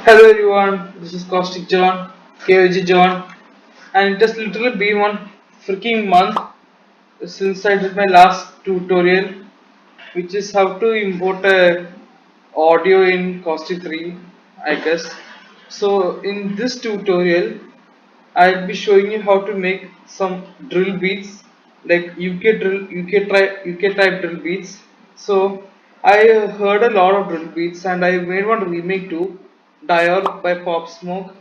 Hello everyone, this is Caustic John, K.O.G John, and it has literally been one freaking month since I did my last tutorial, which is how to import a audio in Caustic 3, I guess. So in this tutorial, I'll be showing you how to make some drill beats like UK type drill beats. So I heard a lot of drill beats and I made one remake too, Dial by Pop Smoke,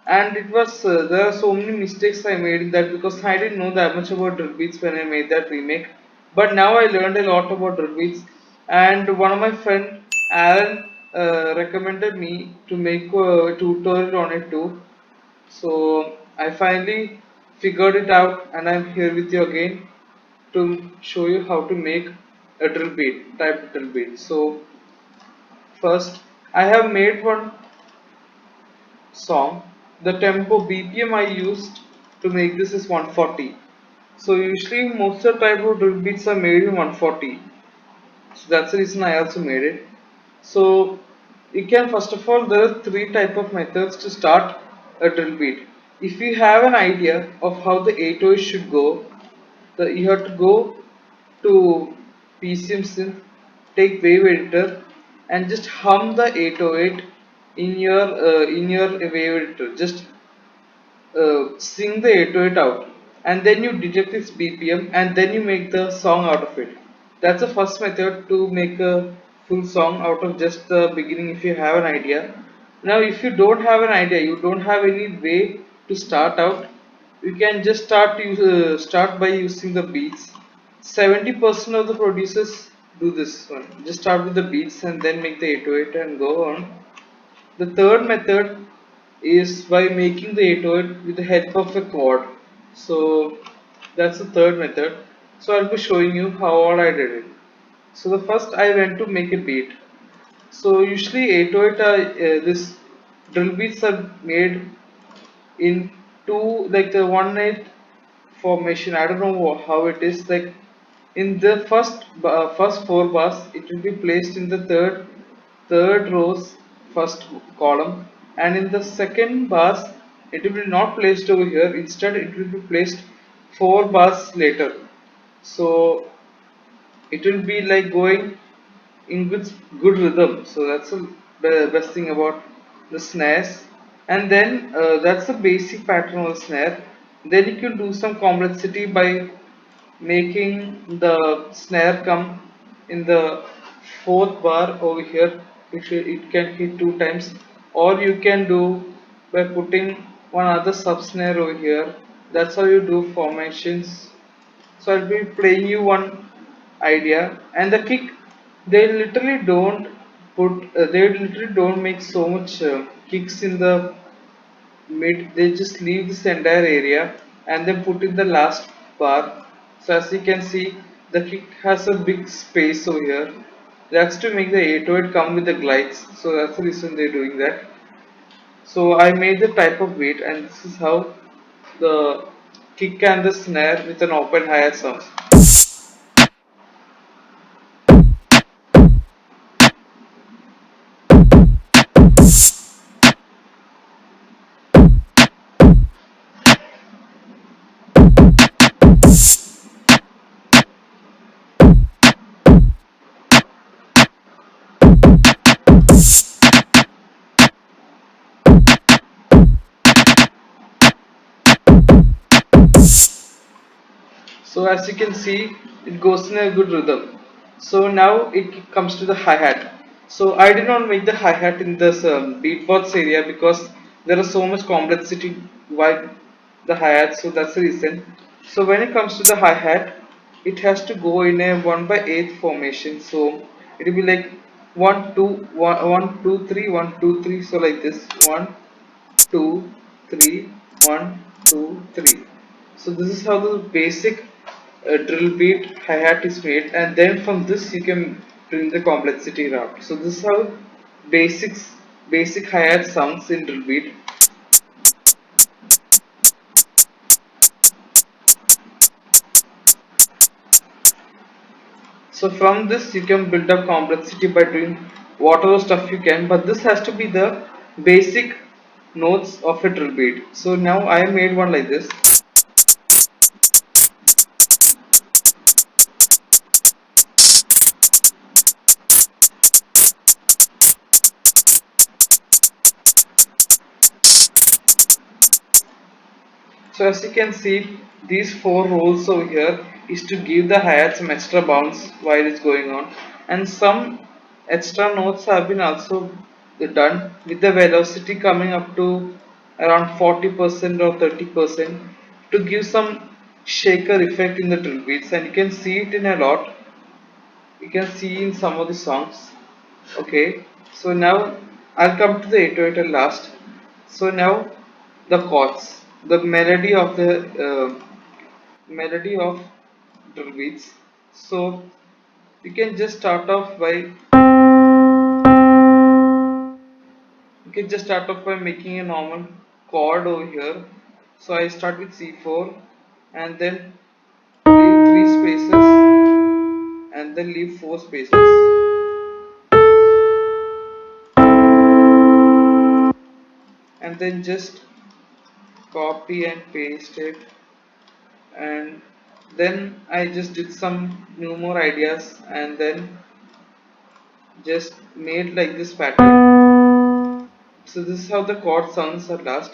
and it was there are so many mistakes I made in that because I didn't know that much about drill beats when I made that remake. But now I learned a lot about drill beats, and one of my friend Aaron recommended me to make a tutorial on it too. So I finally figured it out and I'm here with you again to show you how to make a drill beat, type drill beat. So first I have made one song. The tempo BPM I used to make this is 140. So usually most of the type of drill beats are made in 140. So that's the reason I also made it. So you can first of all there are three type of methods to start a drill beat. If you have an idea of how the 808 should go, you have to go to PCM synth, take wave editor, and just hum the 808 in your wave editor. Just sing the 808 out, and then you detect its BPM, and then you make the song out of it. That's the first method to make a full song out of just the beginning if you have an idea. Now if you don't have an idea, you don't have any way to start out, you can just start by using the beats. 70% of the producers do this one. Just start with the beats and then make the 808 and go on. The third method is by making the 808 with the help of a chord. So that's the third method. So I'll be showing you how all I did it. So the first I went to make a beat. So usually 808 this drill beats are made in two, like the 1/8 formation. I don't know how it is, like in the first four bars it will be placed in the third rows first column, and in the second bars it will be not placed over here, instead it will be placed four bars later. So it will be like going in good rhythm. So that's the best thing about the snares. And then that's the basic pattern of the snare. Then you can do some complexity by making the snare come in the fourth bar over here. It can hit two times, or you can do by putting one other sub snare over here. That's how you do formations. So I'll be playing you one idea. And the kick, they literally don't they literally don't make so much kicks in the mid. They just leave this entire area and then put in the last bar. So as you can see, the kick has a big space over here. That's to make the 808 come with the glides. So that's the reason they're doing that. So I made the type of beat, and this is how the kick and the snare with an open hi-hat sounds. So as you can see, it goes in a good rhythm. So now it comes to the hi-hat. So I did not make the hi-hat in this beatbox area because there is so much complexity why the hi-hat. So that's the reason. So when it comes to the hi-hat, it has to go in a 1/8 formation. So it will be like 1 2 1 1 2 3 1 2 3. So like this 1 2 3 1 2 3. So this is how the basic drill beat hi-hat is made, and then from this you can bring the complexity route. So this is how basic hi-hat sounds in drill beat. So from this you can build up complexity by doing whatever stuff you can, but this has to be the basic notes of a drill beat. So now I made one like this. So as you can see, these four rolls over here is to give the hi-hat some extra bounce while it's going on, and some extra notes have been also done with the velocity coming up to around 40% or 30% to give some shaker effect in the drill beats, and you can see it in a lot. You can see in some of the songs. Okay, so now I'll come to the 808 at last. So now the chords, the melody of drill beats. So you can just start off by making a normal chord over here. So I start with C4 and then leave three spaces and then leave four spaces and then just copy and paste it, and then I just did some new more ideas and then just made like this pattern. So this is how the chord sounds at last.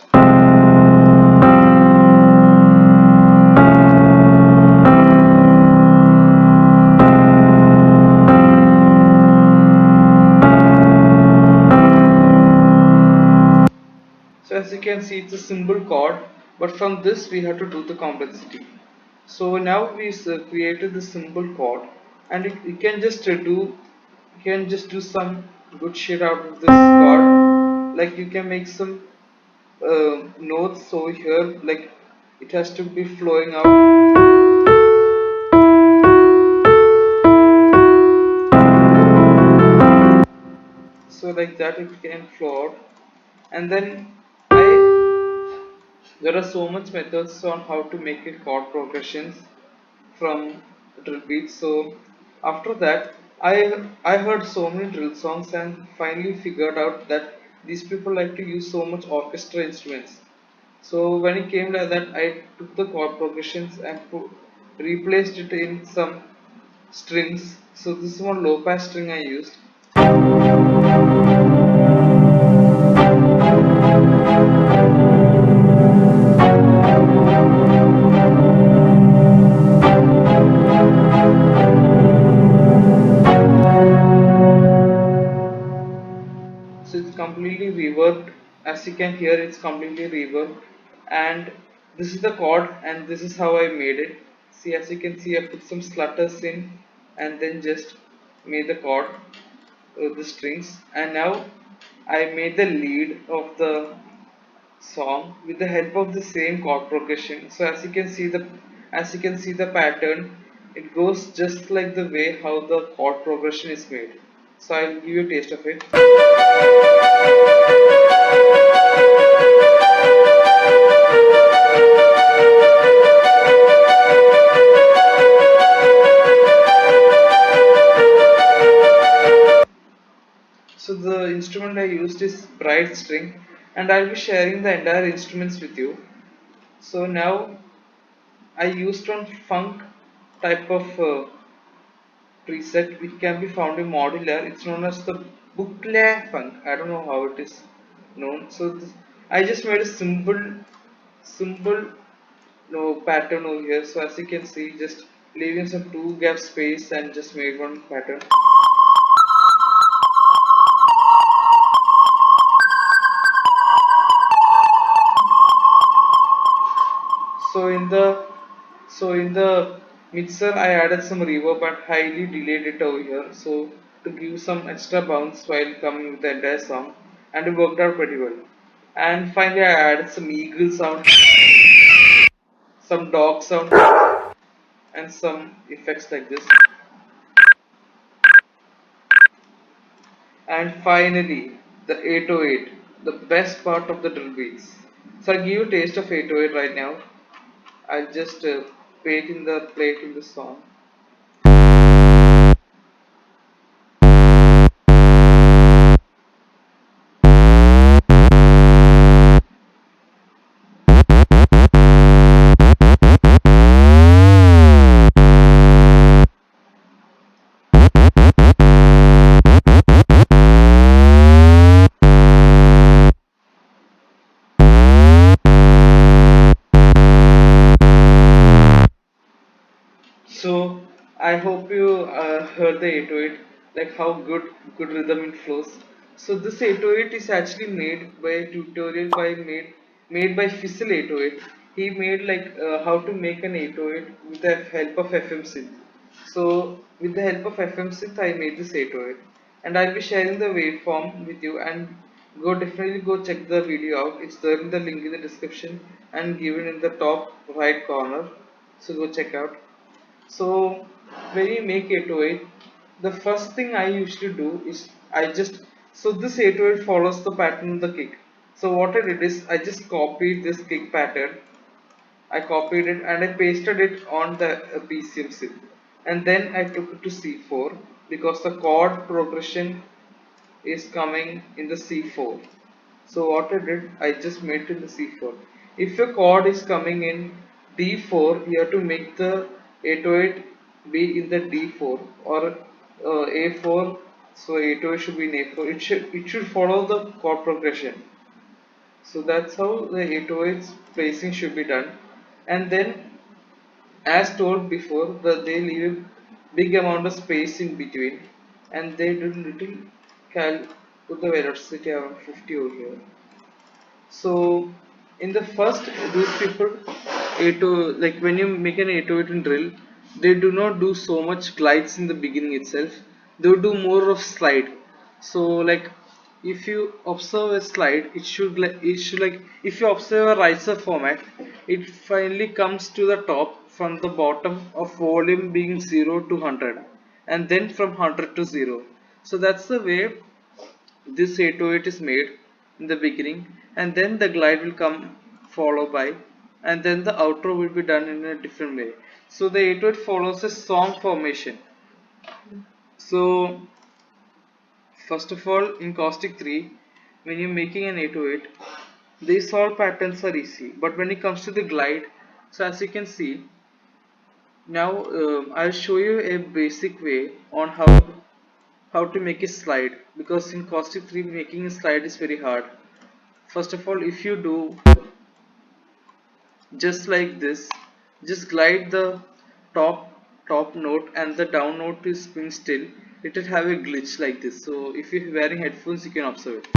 So as you can see, it's a simple chord, but from this we have to do the complexity. So now we created the simple chord, and you can just do some good shit out of this chord. Like you can make some notes over here, like it has to be flowing out. So like that it can flow out, and then there are so much methods on how to make a chord progressions from drill beats. So after that, I heard so many drill songs and finally figured out that these people like to use so much orchestra instruments. So when it came like that, I took the chord progressions and replaced it in some strings. So this is one low pass string I used. So it's completely reverbed. As you can hear, it's completely reverbed, and this is the chord and this is how I made it. See, as you can see, I put some slutters in and then just made the chord, the strings, and now I made the lead of the song with the help of the same chord progression. So as you can see the pattern, it goes just like the way how the chord progression is made. So I'll give you a taste of it. So the instrument I used is bright string, and I'll be sharing the entire instruments with you. So now I used one funk type of preset which can be found in modular. It's known as the boucle funk. I don't know how it is known. So I just made a simple no pattern over here. So as you can see, just leaving some two gap space and just made one pattern. So in the mixer I added some reverb and highly delayed it over here. So to give some extra bounce while coming with the entire song, and it worked out pretty well. And finally I added some eagle sound, some dog sound, and some effects like this. And finally the 808, the best part of the drill beats. So I'll give you a taste of 808 right now. I'll just play it in the song. heard the 808, like how good rhythm it flows. So this 808 is actually made by a tutorial made by Fizzle 808. He made like how to make an 808 with the help of FM synth. So with the help of FM synth, I made this 808, and I'll be sharing the waveform with you. And definitely go check the video out. It's there in the link in the description and given in the top right corner. So go check out. So when you make 808, the first thing I usually do is this 808 follows the pattern of the kick. So what I did is I just copied this kick pattern. I copied it and I pasted it on the PCM chip, and then I took it to C4 because the chord progression is coming in the C4. So what I did, I just made it in the C4. If your chord is coming in D4, you have to make the 808 be in the D4 or A4. So 808 should be in A4. It should follow the chord progression. So that's how the 808's placing should be done. And then, as told before, they leave a big amount of space in between, and they do little cal put the velocity around 50 over here. So in the first, these people, 808, like when you make an 808 in drill, they do not do so much glides in the beginning itself. They do more of slide. So like if you observe a slide, it should like if you observe a riser format, it finally comes to the top from the bottom of volume being 0 to 100, and then from 100 to 0. So that's the way this 808 is made in the beginning, and then the glide will come followed by, and then the outro will be done in a different way. So the 808 follows a song formation. So first of all, in caustic 3, when you're making an 808, these all patterns are easy, but when it comes to the glide, so as you can see now, I'll show you a basic way on how to make a slide, because in caustic 3 making a slide is very hard. First of all, if you do just like this, just glide the top top note and the down note is being still, it will have a glitch like this. So if you're wearing headphones, you can observe it.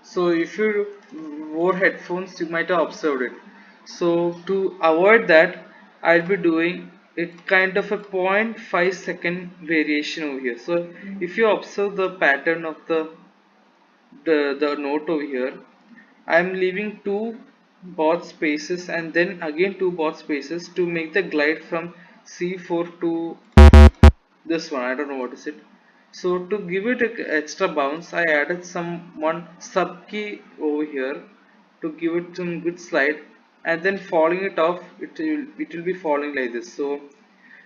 So if you wore headphones, you might have observed it. So to avoid that, I'll be doing it kind of a 0.5 second variation over here. So if you observe the pattern of the note over here, I'm leaving two baud spaces and then again two baud spaces to make the glide from C4 to this one. I don't know what is it. So to give it a extra bounce, I added some one sub key over here to give it some good slide, and then falling it off, it will be falling like this. So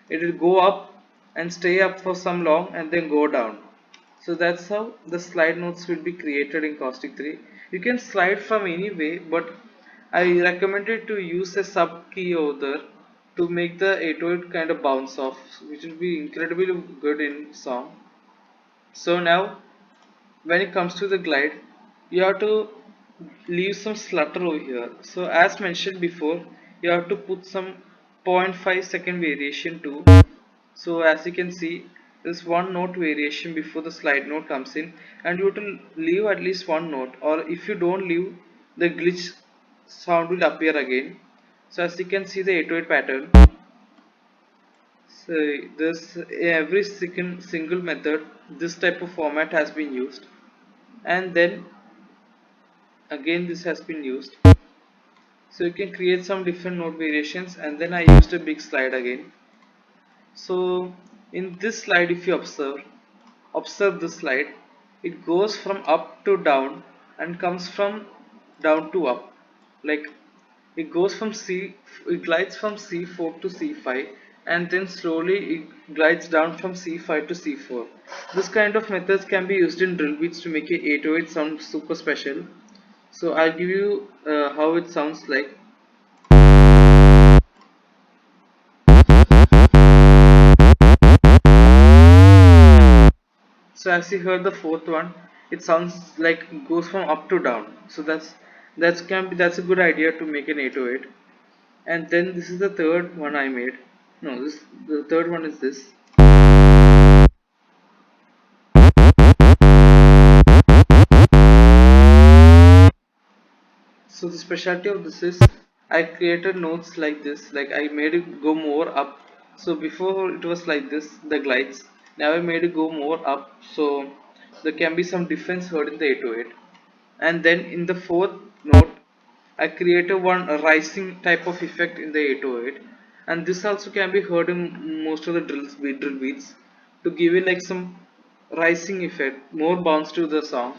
it will go up and stay up for some long and then go down. So that's how the slide notes will be created in caustic 3. You can slide from any way, but I recommended to use a sub key over there to make the 808 kind of bounce off, which will be incredibly good in song. So now when it comes to the glide, you have to leave some slutter over here. So as mentioned before, you have to put some 0.5 second variation too. So as you can see, there's one note variation before the slide note comes in, and you have to leave at least one note, or if you don't leave, the glitch sound will appear again. So as you can see the 808 pattern, so this every second single method, this type of format has been used, and then again this has been used. So you can create some different note variations, and then I used a big slide again. So in this slide, if you observe this slide, it goes from up to down and comes from down to up. Like it goes from it glides from C4 to C5, and then slowly it glides down from C5 to C4. This kind of methods can be used in drill beats to make a 808 sound super special. So I'll give you how it sounds like. So as you heard the fourth one, it sounds like it goes from up to down. So That's a good idea to make an 808. And then this is the third one I made. No, this the third one is this. So the specialty of this is I created notes like this, like I made it go more up. So before it was like this, the glides. Now I made it go more up, so there can be some difference heard in the 808. And then in the fourth note, I created one rising type of effect in the 808, and this also can be heard in most of the drill beats to give it like some rising effect, more bounce to the song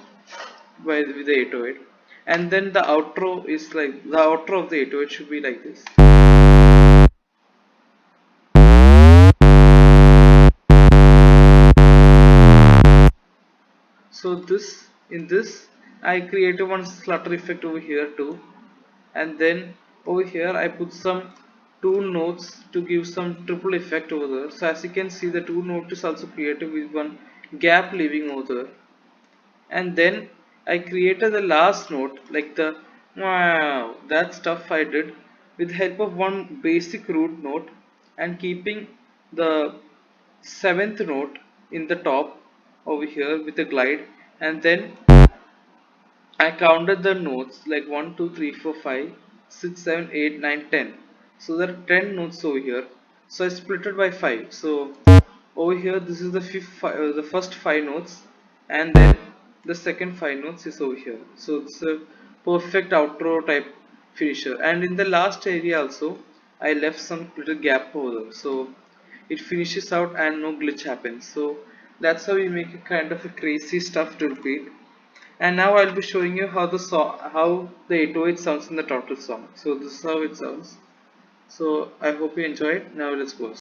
by with the 808. And then the outro is like the outro of the 808 should be like this. So this in this I created one slutter effect over here too, and then over here I put some two notes to give some triple effect over there. So as you can see, the two note is also created with one gap leaving over there. And then I created the last note like the wow, that stuff I did with the help of one basic root note and keeping the seventh note in the top over here with a glide. And then I counted the notes like 1, 2, 3, 4, 5, 6, 7, 8, 9, 10. So there are 10 notes over here. So I split it by 5. So over here this is the the first 5 notes, and then the second 5 notes is over here. So it's a perfect outro type finisher. And in the last area also I left some little gap over there. So it finishes out and no glitch happens. So that's how you make a kind of a crazy stuff to repeat. And now I'll be showing you how the 808 sounds in the total song. So this is how it sounds. So I hope you enjoyed. Now let's go.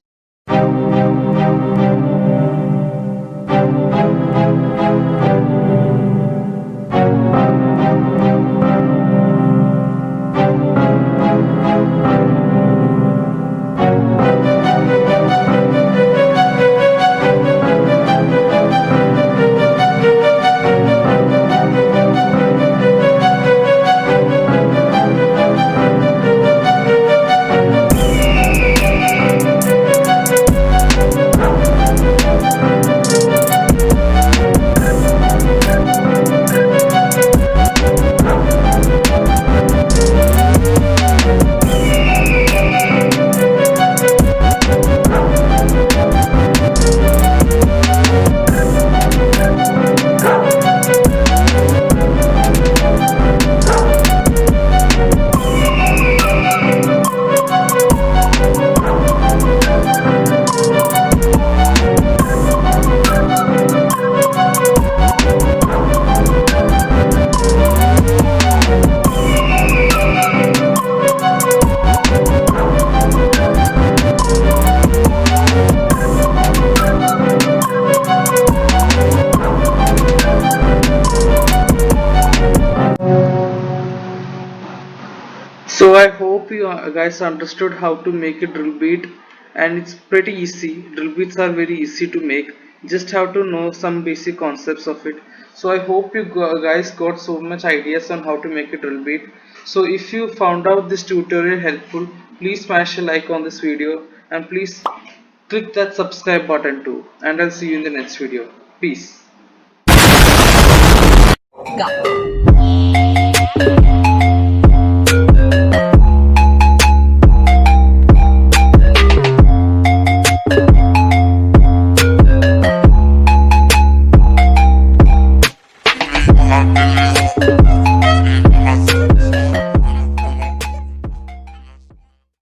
So I hope you guys understood how to make a drill beat, and it's pretty easy. Drill beats are very easy to make. Just have to know some basic concepts of it. So I hope you guys got so much ideas on how to make a drill beat. So if you found out this tutorial helpful, please smash a like on this video and please click that subscribe button too. And I'll see you in the next video. Peace. Go.